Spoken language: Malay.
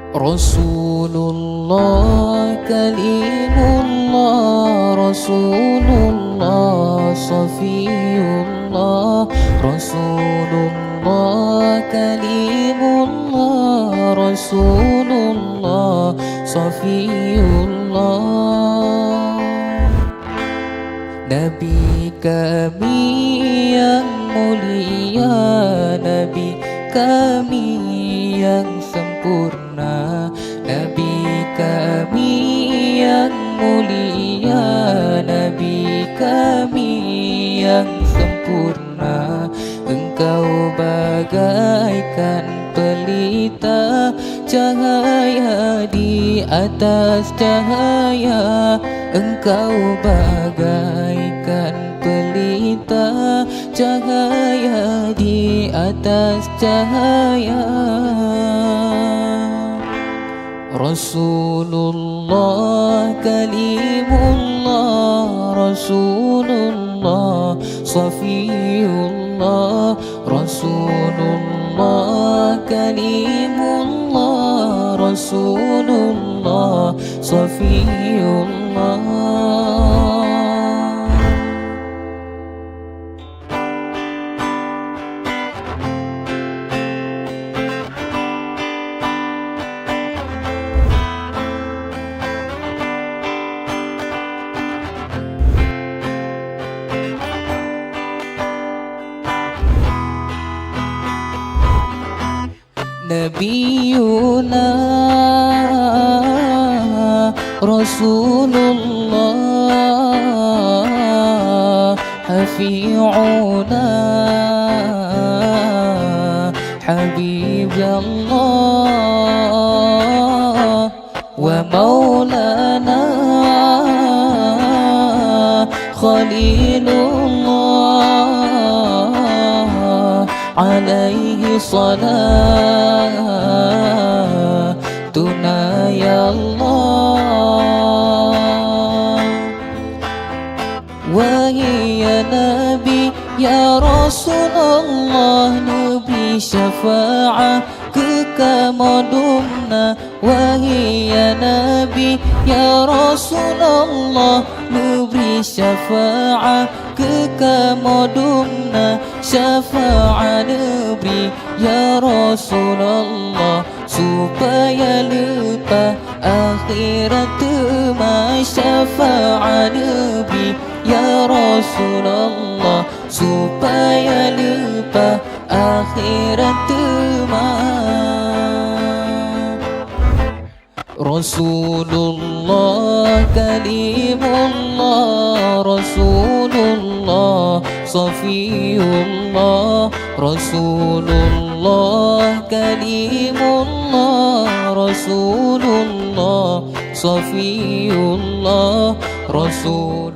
Rasulullah kalimullah, Rasulullah safiyullah, Rasulullah kalimullah, Rasulullah safiyullah. Nabi kami yang mulia, Nabi kami yang sempurna, Nabi kami yang mulia, Nabi kami yang sempurna. Engkau bagaikan pelita cahaya di atas cahaya, Engkau bagaikan pelita cahaya di atas cahaya. Rasulullah kalimullah, Rasulullah safiyullah, Rasulullah kalimullah, Rasulullah safiyullah. Nabiyuna Rasulullah Hafi'una Habiballah wa maulana Khalilullah alaihi salatuna ya Allah. Wahai ya Nabi ya Rasulullah, Nabi syafa'ah kekamadumna. Wahai ya Nabi ya Rasulullah, Nabi syafa'ah kekamadumna. Syafa'a Nabi ya Rasulullah, supaya lupa akhirat ma. Syafa'a Nabi ya Rasulullah, supaya lupa akhirat ma. Rasulullah kalimullah, Rasulullah safiyullah, Rasulullah kalimullah, Rasulullah safiyullah, Rasul